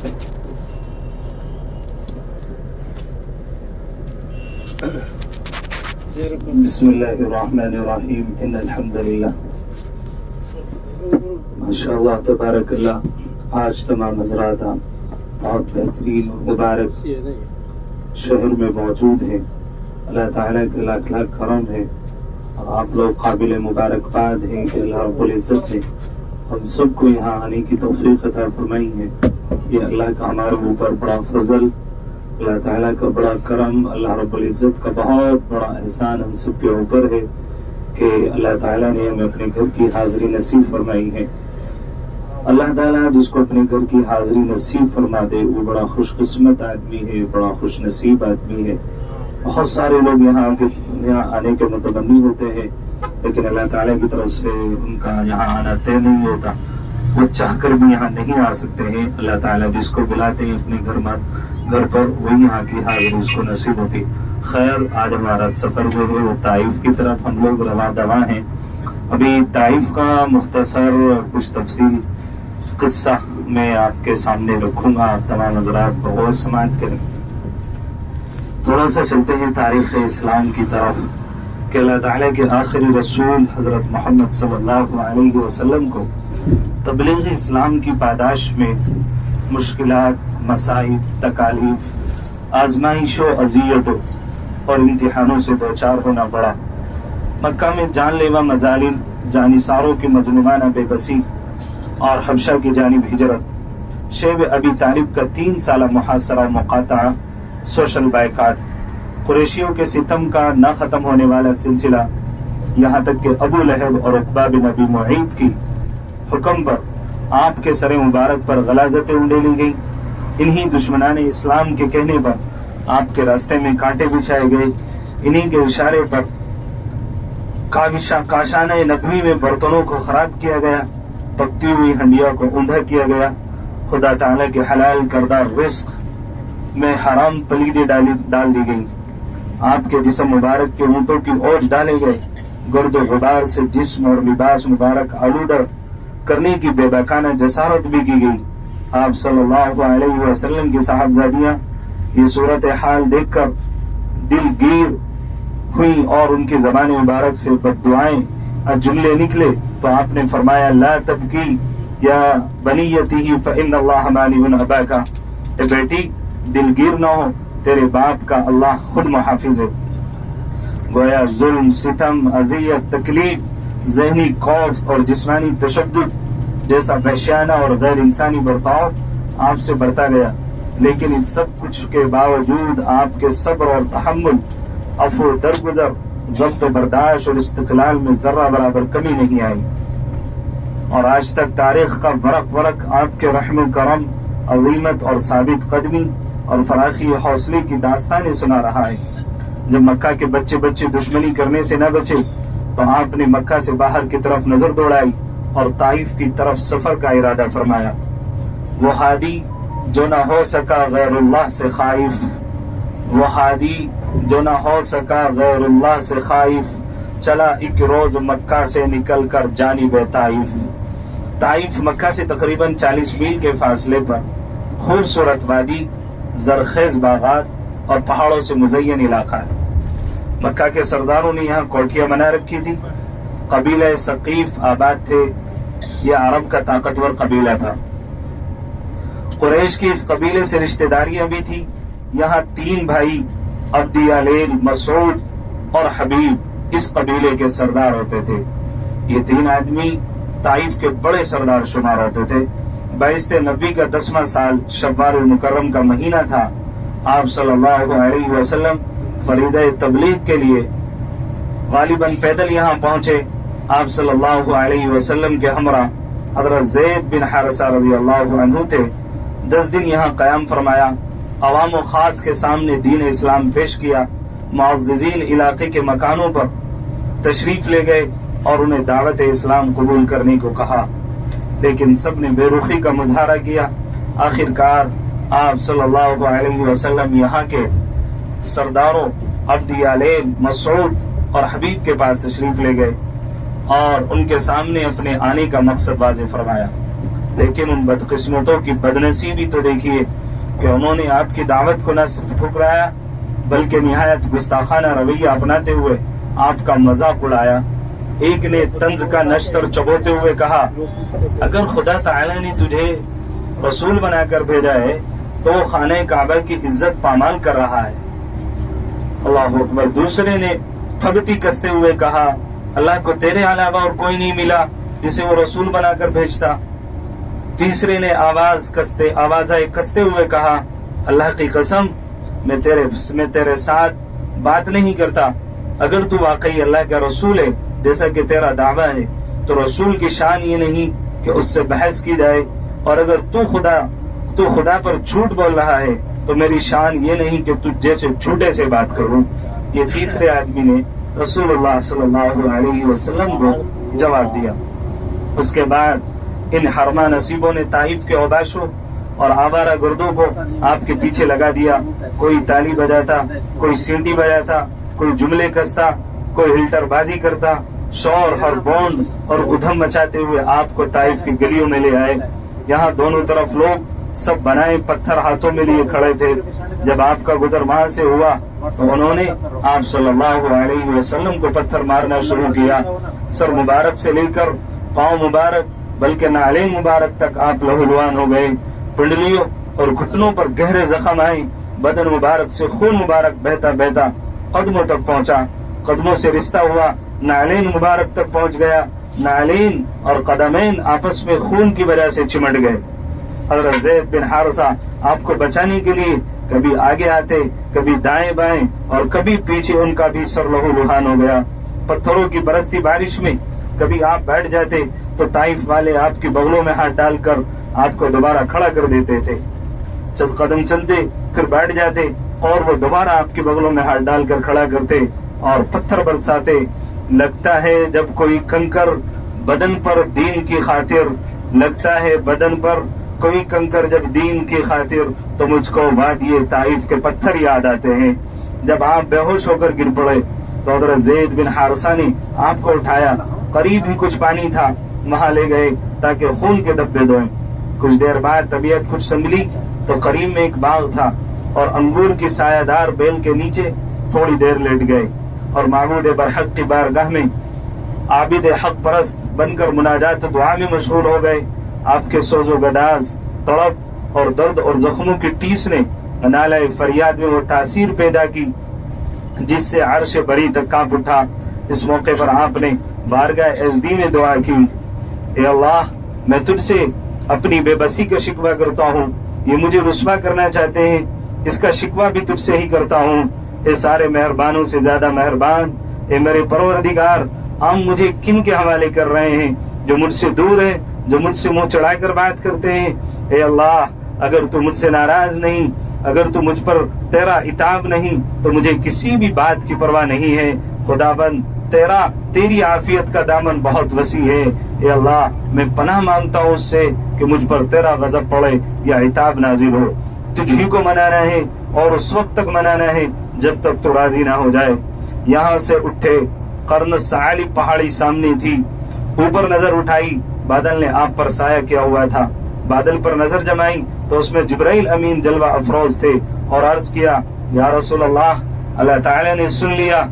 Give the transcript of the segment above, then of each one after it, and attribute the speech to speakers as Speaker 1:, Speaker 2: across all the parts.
Speaker 1: بسم اللہ الرحمن الرحیم ان الحمد للہ ماشاء اللہ تبارک اللہ. آج تمام حضرات بہت بہترین اور مبارک شہر میں موجود ہیں. اللہ تعالیٰ کے لاکھ لاکھ کرم ہے اور آپ لوگ قابل مبارکباد ہیں کہ اللہ رب العزت نے ہم سب کو یہاں آنے کی توفیق عطا فرمائی ہے. یہ اللہ کا ہمارے اوپر بڑا فضل، اللہ تعالیٰ کا بڑا کرم، اللہ رب العزت کا بہت بڑا احسان ہم سب کے اوپر ہے کہ اللہ تعالیٰ نے ہمیں اپنے گھر کی حاضری نصیب فرمائی ہے. اللہ تعالیٰ جس کو اپنے گھر کی حاضری نصیب فرما دے وہ بڑا خوش قسمت آدمی ہے، بڑا خوش نصیب آدمی ہے. بہت سارے لوگ یہاں آنے کے متمنی ہوتے ہیں لیکن اللہ تعالیٰ کی طرف سے ان کا یہاں آنا طے نہیں ہوتا. وہ چاہ کر بھی یہاں نہیں آ سکتے ہیں. اللہ تعالیٰ جس کو بلاتے ہیں اپنے گھر پر وہی یہاں کی حاضری اس کو نصیب ہوتی. خیر، آج ہمارا سفر جو ہے وہ طائف کی طرف ہم لوگ رواں دواں ہیں. ابھی طائف کا مختصر کچھ تفصیل قصہ میں آپ کے سامنے رکھوں گا. تمام حضرات بغور سماعت کریں. تھوڑا سا چلتے ہیں تاریخ اسلام کی طرف کہ اللہ تعالیٰ کے آخری رسول حضرت محمد صلی اللہ علیہ وسلم کو تبلیغ اسلام کی پاداش میں مشکلات، مصائب، تکالیف، آزمائشوں، اذیتوں اور امتحانوں سے دوچار ہونا پڑا. مکہ میں جان لیوا مظالم، جانثاروں کی مظلومانہ بے بسی اور حبشہ کی جانب ہجرت، شیب ابی طالب کا 3 سالہ محاصرہ، مقاطعہ، سوشل بائیکاٹ، قریشیوں کے ستم کا نہ ختم ہونے والا سلسلہ، یہاں تک کہ ابو لہب اور عقبہ بن ابی معیط کی حکم پر آپ کے سر مبارک پر غلاظتیں اونڈیلی گئیں. انہی دشمنان اسلام کے کہنے پر آپ کے راستے میں کانٹے بچھائے گئے. انہی کے اشارے پر کاشانہ نقوی میں برتنوں کو خراب کیا گیا، پکتی ہوئی ہنڈیوں کو اوندا کیا گیا. خدا تعالیٰ کے حلال کردہ رزق میں حرام پلیدیں ڈال دی گئی. آپ کے جسم مبارک کے اونٹوں کی اوجھ ڈالے گئے. گرد و غبار سے جسم اور لباس مبارک آلودہ کرنے کی بے باکانہ جسارت بھی کی گئی. آپ صلی اللہ علیہ وسلم کی صاحبزادیاں یہ صورتحال دیکھ کر دل گیر ہوئی اور ان کی زبان مبارک سے بد دعائیں جملے نکلے تو آپ نے فرمایا لا تبکی یا بنیتی فإن اللہ مانع اباک، اے بیٹی دل گیر نہ ہو، تیرے باپ کا اللہ خود محافظ ہے. گویا ظلم، ستم، اذیت، تکلیف، ذہنی خوف اور جسمانی تشدد جیسا وحشیانہ اور غیر انسانی برتاؤ آپ سے برتا گیا، لیکن ان سب کچھ کے باوجود آپ کے صبر اور تحمل، عفو و درگزر، ضبط و برداشت اور استقلال میں ذرہ برابر کمی نہیں آئی. اور آج تک تاریخ کا ورق ورق آپ کے رحم و کرم، عظیمت اور ثابت قدمی اور فراخی حوصلے کی داستانیں سنا رہا ہے. جب مکہ کے بچے دشمنی کرنے سے نہ بچے تو آپ نے مکہ سے باہر کی طرف نظر دوڑائی اور طائف کی طرف سفر کا ارادہ فرمایا. وہ ہادی جو نہ ہو سکا غیر اللہ سے خائف، وہ ہادی جو نہ ہو سکا غیر اللہ سے خائف، چلا ایک روز مکہ سے نکل کر جانب طائف. طائف مکہ سے تقریباً 40 میل کے فاصلے پر خوبصورت وادی، زرخیز باغات اور پہاڑوں سے مزین علاقہ ہے. مکہ کے سرداروں نے یہاں کوٹھیاں بنا رکھی تھی. قبیلہ ثقیف آباد تھے. یہ عرب کا طاقتور قبیلہ تھا. قریش کی اس قبیلے سے رشتہ داریاں بھی تھی. یہاں 3 بھائی عبد یالیل، مسعود اور حبیب اس قبیلے کے سردار ہوتے تھے. یہ 3 آدمی طائف کے بڑے سردار شمار ہوتے تھے. بعثت نبی کا 10واں سال شوال المکرم کا مہینہ تھا. آپ صلی اللہ علیہ وسلم فریضہ تبلیغ کے لیے غالباً پیدل یہاں پہنچے. آپ صلی اللہ علیہ وسلم کے ہمراہ حضرت زید بن حارثہ رضی اللہ عنہ تھے. 10 دن یہاں قیام فرمایا. عوام و خاص کے سامنے دین اسلام پیش کیا. معززین علاقے کے مکانوں پر تشریف لے گئے اور انہیں دعوت اسلام قبول کرنے کو کہا، لیکن سب نے بے رخی کا مظاہرہ کیا. آخر کار آپ صلی اللہ علیہ وسلم یہاں کے سرداروں عبد یالیل، مسعود اور حبیب کے پاس تشریف لے گئے اور ان کے سامنے اپنے آنے کا مقصد واضح فرمایا. لیکن ان بدقسمتوں کی بدنصیبی تو دیکھیے کہ انہوں نے آپ کی دعوت کو نہ صرف ٹھکرایا بلکہ نہایت گستاخانہ رویہ اپناتے ہوئے آپ کا مذاق اڑایا۔ ایک نے طنز کا نشتر چبوتے ہوئے کہا، اگر خدا تعالی نے تجھے رسول بنا کر بھیجا ہے تو وہ خانہ کعبہ کی عزت پامال کر رہا ہے۔ اللہ اکبر۔ دوسرے نے پھگتی کستے ہوئے کہا، اللہ کو تیرے علاوہ اور کوئی نہیں ملا جسے وہ رسول بنا کر بھیجتا۔ تیسرے نے آوازیں کستے ہوئے کہا، اللہ کی قسم میں تیرے ساتھ بات نہیں کرتا۔ اگر تو واقعی اللہ کا رسول ہے جیسا کہ تیرا دعویٰ ہے تو رسول کی شان یہ نہیں کہ اس سے بحث کی جائے، اور اگر تو خدا پر جھوٹ بول رہا ہے تو میری شان یہ نہیں کہ تجھ جیسے جھوٹے سے بات کروں۔ یہ تیسرے آدمی نے رسول اللہ صلی اللہ علیہ وسلم کو جواب دیا۔ اس کے بعد ان حرمہ نصیبوں نے طائف کے اوباشوں اور آوارہ گردوں کو آپ کے پیچھے لگا دیا۔ کوئی تالی بجاتا، کوئی سینٹی بجاتا، کوئی جملے کستا، کوئی ہلٹر بازی کرتا، شور اور بونڈ اور ادھم مچاتے ہوئے آپ کو طائف کی گلیوں میں لے آئے۔ یہاں دونوں طرف لوگ سب بنائے پتھر ہاتھوں میں لیے کھڑے تھے۔ جب آپ کا گزر وہاں سے ہوا تو انہوں نے آپ صلی اللہ علیہ وسلم کو پتھر مارنا شروع کیا۔ سر مبارک سے لے کر پاؤں مبارک بلکہ نعلین مبارک تک آپ لہولوان ہو گئے۔ پنڈلیوں اور گھٹنوں پر گہرے زخم آئے۔ بدن مبارک سے خون مبارک بہتا بہتا قدموں تک پہنچا، قدموں سے رشتہ ہوا نعلین مبارک تک پہنچ گیا۔ نعلین اور قدمین آپس میں خون کی وجہ سے چمٹ گئے۔ حضرت زید بن حارثہ آپ کو بچانے کے لیے کبھی آگے آتے، کبھی دائیں بائیں اور کبھی پیچھے، ان کا بھی سر لہو لہان ہو گیا۔ پتھروں کی برستی بارش میں کبھی آپ بیٹھ جاتے تو طائف والے آپ کی بغلوں میں ہاتھ ڈال کر آپ کو دوبارہ کھڑا کر دیتے تھے۔ چند قدم چلتے پھر بیٹھ جاتے اور وہ دوبارہ آپ کی بغلوں میں ہاتھ ڈال کر کھڑا کرتے اور پتھر برساتے۔ لگتا ہے جب کوئی کنکر بدن پر دین کی خاطر، لگتا ہے بدن پر کوئی کنکر جب دین کی خاطر، تو مجھ کو وادی طائف کے پتھر یاد آتے ہیں۔ جب آپ بے ہوش ہو کر گر پڑے تو حضرت زید بن حارثہ نے آپ کو اٹھایا، قریب ہی کچھ پانی تھا وہاں لے گئے تاکہ خون کے دبے دھوئیں۔ کچھ دیر بعد طبیعت کچھ سنبھلی تو قریب میں ایک باغ تھا اور انگور کی سایہ دار بیل کے نیچے تھوڑی دیر لیٹ گئے اور معبود برحق کی بارگاہ میں عابد حق پرست بن کر مناجات و دعا میں مشغول ہو گئے۔ آپ کے سوز و گداز، تڑپ اور درد اور زخموں کی ٹیس نے نالہ فریاد میں وہ تاثیر پیدا کی جس سے عرش بری تک کانپ اٹھا۔ اس موقع پر آپ نے بارگاہ ازدی میں دعا کی، اے اللہ، میں تجھ سے اپنی بے بسی کا شکوہ کرتا ہوں، یہ مجھے رسوا کرنا چاہتے ہیں، اس کا شکوہ بھی تجھ سے ہی کرتا ہوں۔ اے سارے مہربانوں سے زیادہ مہربان، اے میرے پروردگار، ہم مجھے کن کے حوالے کر رہے ہیں جو مجھ سے دور ہے، جو مجھ سے منہ چڑھا کر بات کرتے ہیں۔ اے اللہ، اگر تو مجھ سے ناراض نہیں، اگر تو مجھ پر تیرا عتاب نہیں تو مجھے کسی بھی بات کی پرواہ نہیں ہے۔ خداوند، تیری عافیت کا دامن بہت وسیع ہے۔ اے اللہ، میں پناہ مانگتا ہوں اس سے کہ مجھ پر تیرا غضب پڑے یا عتاب نازل ہو۔ تجھ ہی کو منانا ہے اور اس وقت تک منانا ہے جب تک تو راضی نہ ہو جائے۔ یہاں سے اٹھے، قرن ثعالب پہاڑی سامنے تھی، اوپر نظر اٹھائی، بادل نے آپ پر سایہ کیا ہوا تھا۔ بادل پر نظر جمائی تو اس میں جبرائیل امین جلوہ افروز تھے اور عرض کیا، یا رسول اللہ تعالی نے سن لیا،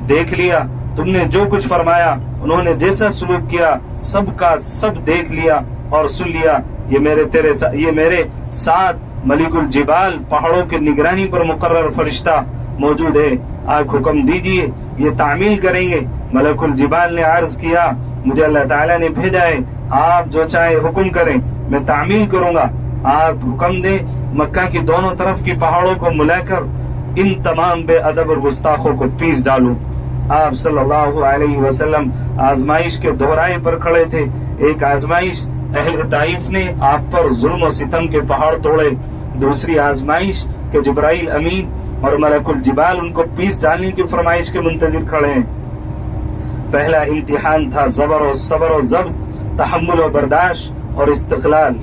Speaker 1: دیکھ لیا، تم نے جو کچھ فرمایا، انہوں نے جیسا سلوک کیا، سب کا سب دیکھ لیا اور سن لیا۔ یہ میرے ساتھ ملک الجبال، پہاڑوں کے نگرانی پر مقرر فرشتہ موجود ہے، آپ حکم دیجئے، یہ تعمیل کریں گے۔ ملک الجبال نے عرض کیا، مجھے اللہ تعالیٰ نے بھیجا ہے، آپ جو چاہے حکم کریں، میں تعمیل کروں گا۔ آپ حکم دیں، مکہ کی دونوں طرف کی پہاڑوں کو ملا کر ان تمام بے ادب اور گستاخوں کو پیس ڈالوں۔ آپ صلی اللہ علیہ وسلم آزمائش کے دہرائے پر کھڑے تھے۔ ایک آزمائش اہل طائف نے آپ پر ظلم و ستم کے پہاڑ توڑے، دوسری آزمائش کہ جبرائیل امین اور ملک الجبال ان کو پیس ڈالنے کی فرمائش کے منتظر کھڑے ہیں۔ پہلا امتحان تھا صبر و ضبط، تحمل و برداشت اور استقلال،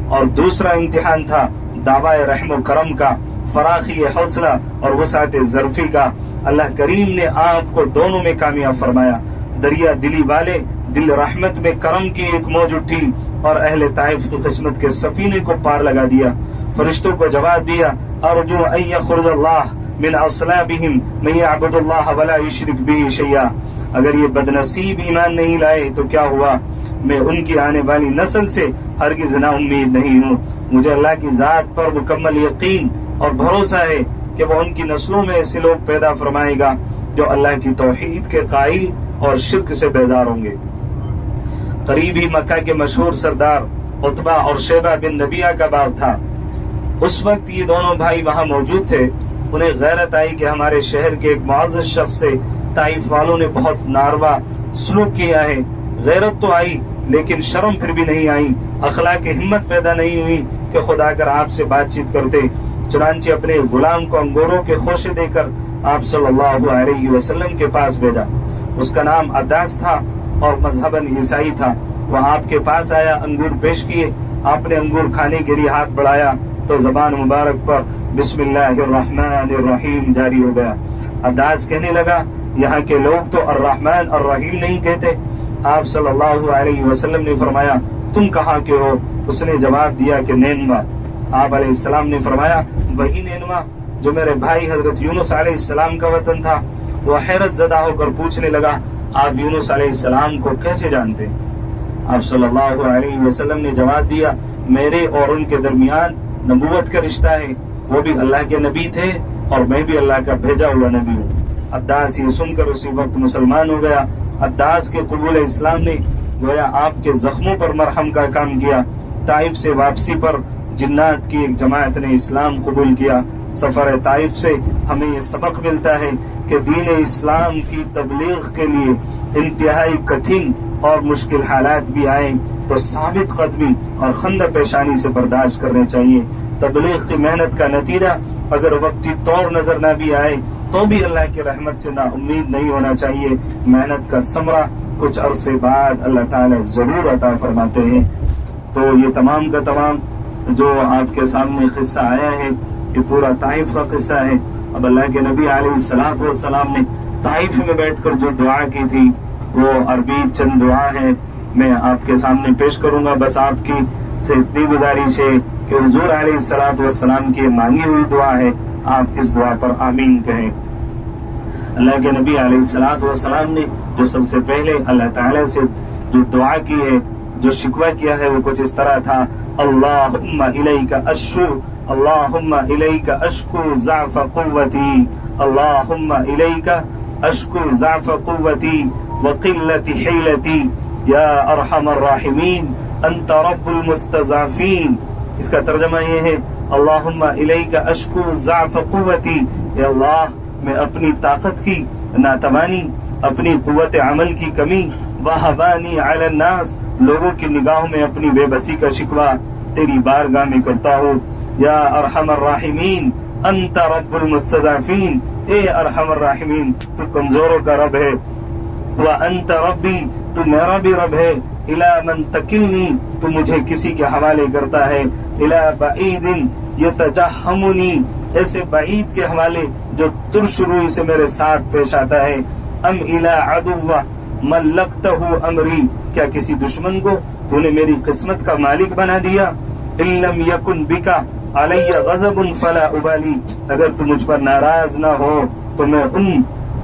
Speaker 1: اور دوسرا امتحان تھا دعوی رحم و کرم کا، فراخی حوصلہ اور وسعت ظرفی کا۔ اللہ کریم نے آپ کو دونوں میں کامیاب فرمایا۔ دریا دلی والے دل رحمت میں کرم کی ایک موج اٹھی اور اہل طائف کی قسمت کے سفینے کو پار لگا دیا. فرشتوں کو جواب دیا ارجو ان یخرج اللہ من اصلابہم من یعبد اللہ ولا یشرک بہ شیئا. اگر یہ بدنصیب ایمان نہیں لائے تو کیا ہوا، میں ان کی آنے والی نسل سے ہرگز نا امید نہیں ہوں. مجھے اللہ کی ذات پر مکمل یقین اور بھروسہ ہے کہ وہ ان کی نسلوں میں ایسے لوگ پیدا فرمائے گا جو اللہ کی توحید کے قائل اور شرک سے بیزار ہوں گے. قریب ہی مکہ کے مشہور سردار عتبہ اور شیبہ بن ربیعہ کا باغ تھا. اس وقت یہ دونوں بھائی وہاں موجود تھے. انہیں غیرت آئی کہ ہمارے شہر کے ایک معزز شخص سے طائف والوں نے بہت ناروا سلوک کیا ہے. غیرت تو آئی لیکن شرم پھر بھی نہیں آئی، اخلاق ہمت پیدا نہیں ہوئی کہ خدا کر آپ سے بات چیت کرتے. چنانچہ اپنے غلام کو انگوروں کے خوشے دے کر آپ صلی اللہ علیہ وسلم کے پاس بھیجا. اس کا نام عداس تھا اور مذہباً عیسائی تھا. وہ آپ کے پاس آیا، انگور پیش کیے. آپ نے انگور کھانے کے لیے ہاتھ بڑھایا تو زبان مبارک پر بسم اللہ الرحمن الرحیم جاری ہو گیا. عداس کہنے لگا یہاں کے لوگ تو الرحمن الرحیم نہیں کہتے. آپ صلی اللہ علیہ وسلم نے فرمایا تم کہاں کے ہو؟ اس نے جواب دیا کہ نینوا. آپ علیہ السلام نے فرمایا وہی نینوا جو میرے بھائی حضرت یونس علیہ السلام کا وطن تھا. وہ حیرت زدہ ہو کر پوچھنے لگا آپ یونس علیہ السلام کو کیسے جانتے؟ آپ صلی اللہ علیہ وسلم نے جواب دیا میرے اور ان کے درمیان نبوت کا رشتہ ہے. وہ بھی اللہ کے نبی تھے اور میں بھی اللہ کا بھیجا ہوا نبی ہوں. عداس یہ سن کر اسی وقت مسلمان ہو گیا. عداس کے قبول اسلام نے گویا آپ کے زخموں پر مرہم کا کام کیا. طائف سے واپسی پر جنات کی ایک جماعت نے اسلام قبول کیا. سفر طائف سے ہمیں یہ سبق ملتا ہے کہ دین اسلام کی تبلیغ کے لیے انتہائی کٹھن اور مشکل حالات بھی آئیں تو ثابت قدمی اور خندہ پیشانی سے برداشت کرنے چاہیے. تبلیغ کی محنت کا نتیجہ اگر وقتی طور نظر نہ بھی آئے تو بھی اللہ کی رحمت سے نا امید نہیں ہونا چاہیے. محنت کا ثمرہ کچھ عرصے بعد اللہ تعالیٰ ضرور عطا فرماتے ہیں. تو یہ تمام کا تمام جو آپ کے سامنے قصہ آیا ہے یہ پورا طائف کا قصہ ہے. اب اللہ کے نبی علیہ الصلوۃ والسلام نے طائف میں بیٹھ کر جو دعا کی تھی وہ عربی چند دعا ہے میں آپ کے سامنے پیش کروں گا. بس آپ کی سے اتنی گزارش ہے کہ حضور علیہ الصلوۃ والسلام کی مانگی ہوئی دعا ہے، آپ اس دعا پر آمین کہیں. اللہ کے نبی علیہ الصلوۃ والسلام نے جو سب سے پہلے اللہ تعالیٰ سے جو دعا کی ہے، جو شکوہ کیا ہے وہ کچھ اس طرح تھا اللہم الیک اشکو اللہم الیک اشکو ضعف قوتی اللہم الیک اشکو ضعف قوتی وقلت حیلتی یا ارحم الراحمین انت رب المستضعفین. اس کا ترجمہ یہ ہے اللہم الیک اشکو ضعف قوتی، اے اللہ میں اپنی طاقت کی ناتوانی، اپنی قوت عمل کی کمی، وہبانی علی الناس لوگوں کی نگاہوں میں اپنی بے بسی کا شکوہ تیری بارگاہ میں کرتا ہوں. یا ارحم الراحمین انت رب المستضعفین، اے ارحم الراحمین تو کمزوروں کا رب ہے. وانت ربی تو میرا بھی رب ہے. الی من تکلنی تو مجھے کسی کے حوالے کرتا ہے. الی بعید یتجہمنی ایسے بعید کے حوالے جو ترش روئی سے میرے ساتھ پیش آتا ہے. ام الی عدو ملکتہ امری کیا کسی دشمن کو تو نے میری قسمت کا مالک بنا دیا. ان لم یکن بک علی غضب فلا ابالی اگر تو مجھ پر ناراض نہ ہو تو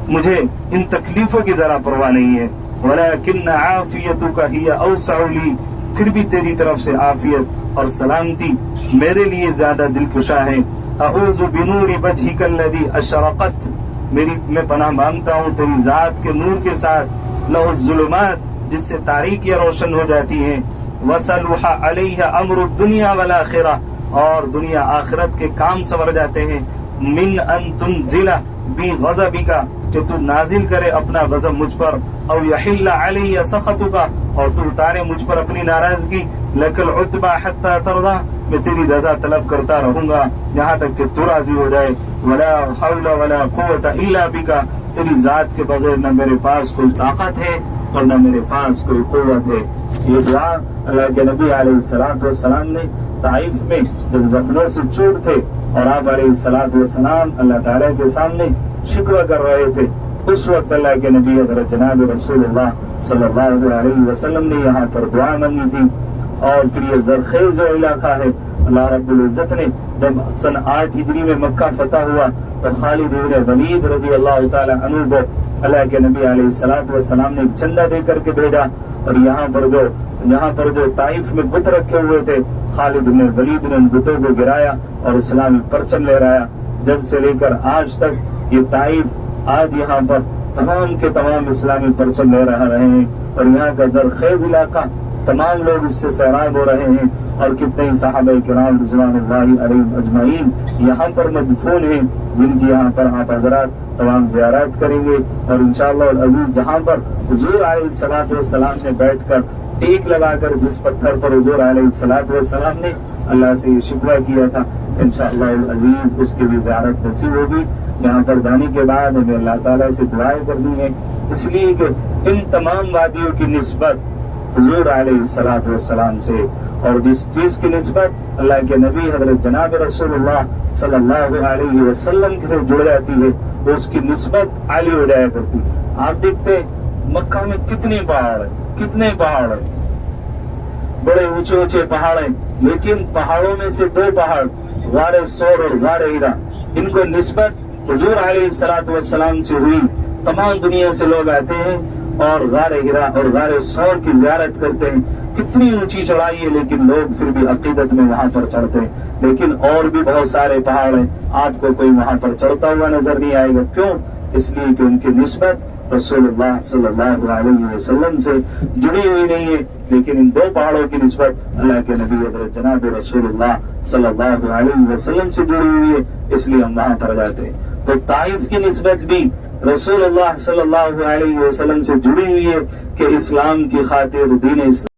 Speaker 1: مجھے ان تکلیفوں کی ذرا پرواہ نہیں ہے. ولیکن عافیتک ہی اوسع لی پھر بھی تیری طرف سے عافیت اور سلامتی میرے لیے زیادہ دلکشا ہے. اعوذ بنور وجہک الذی اشرقت میں پناہ مانگتا ہوں تیری ذات کے نور کے ساتھ لہ الظلمات جس سے تاریکیاں روشن ہو جاتی ہیں. وصلح علیہ امر الدنیا والآخرہ اور دنیا آخرت کے کام سنور جاتے ہیں. من ان تنزل بی غضبک کہ تو نازل کرے اپنا غضب مجھ پر، او یحل علیہ سخطک اور تو اتارے مجھ پر اپنی ناراضگی. لک العتبى حتی ترضى میں تیری رضا طلب کرتا رہوں گا یہاں تک کہ تو راضی ہو جائے. ولا حول ولا قوت الا بک تیری ذات کے بغیر نہ میرے پاس کوئی طاقت ہے اور نہ میرے پاس کوئی قوت ہے. یہ دعا اللہ کے نبی علیہ الصلوۃ والسلام نے طائف میں جب زخموں سے چوٹ تھے اور آپ علیہ الصلوۃ والسلام اللہ تعالیٰ کے سامنے شکوہ کر رہے تھے اس وقت اللہ کے نبی حضرت جناب رسول اللہ صلی اللہ علیہ وسلم نے یہاں پر دعا مانگی تھی. اور پھر یہ زرخیز جو علاقہ ہے، اللہ رب العزت نے جب سن 8 ہجری میں مکہ فتح ہوا تو خالد بن ولید رضی اللہ تعالی عنہ کو اللہ کے نبی علیہ الصلوۃ والسلام نے ایک چندہ دے کر کے بھیجا. اور یہاں پر جو طائف میں بت رکھے ہوئے تھے، خالد بن ولید نے ان بتوں کو گرایا اور اسلامی پرچم لہرایا. جب سے لے کر آج تک یہ طائف آج یہاں پر تمام کے تمام اسلامی پرچم لہرا رہے ہیں. اور یہاں کا زرخیز علاقہ تمام لوگ اس سے سیراب ہو رہے ہیں. اور کتنے ہی صحابہ کرام رضوان اللہ علیہم اجمعین یہاں پر مدفون ہیں، جن کی یہاں پر آپ حضرات تمام زیارات کریں گے. اور انشاءاللہ العزیز جہاں پر حضور علیہ الصلوۃ والسلام نے بیٹھ کر ٹیک لگا کر جس پتھر پر حضور علیہ الصلوۃ والسلام نے اللہ سے شکوہ کیا تھا، انشاءاللہ العزیز اس کی بھی زیارت نصیب ہوگی. یہاں پر جانے کے بعد ہمیں اللہ تعالیٰ سے دعائیں کرنی ہے، اس لیے کہ ان تمام وادیوں کی نسبت حضور علیہ الصلوۃ والسلام سے، اور جس چیز کی نسبت اللہ کے نبی حضرت جناب رسول اللہ صلی اللہ علیہ وسلم سے جڑ جاتی ہے، وہ اس کی نسبت عالی ہو جایا کرتی. آپ دیکھتے مکہ میں کتنے پہاڑ ہیں، بڑے اونچے اونچے پہاڑ ہیں، لیکن پہاڑوں میں سے 2 پہاڑ غار ثور اور غار ہرا، ان کو نسبت حضور علیہ الصلوۃ والسلام سے ہوئی. تمام دنیا سے لوگ آتے ہیں اور غار ہرا اور غار ثور کی زیارت کرتے ہیں. کتنی اونچی چڑھائی ہے، لیکن لوگ پھر بھی عقیدت میں وہاں پر چڑھتے ہیں. لیکن اور بھی بہت سارے پہاڑ ہیں، آپ کو کوئی وہاں پر چڑھتا ہوا نظر نہیں آئے گا. کیوں؟ اس لیے کہ ان کی نسبت رسول اللہ صلی اللہ علیہ وسلم سے جڑی ہوئی نہیں ہے. لیکن ان 2 پہاڑوں کی نسبت اللہ کے نبی حضرت جناب رسول اللہ صلی اللہ علیہ وسلم سے جڑی ہوئی ہے، اس لیے ہم وہاں پر جاتے ہیں. تو طائف کی نسبت بھی رسول اللہ صلی اللہ علیہ وسلم سے جڑی ہوئی ہے کہ اسلام کی خاطر، دین اسلام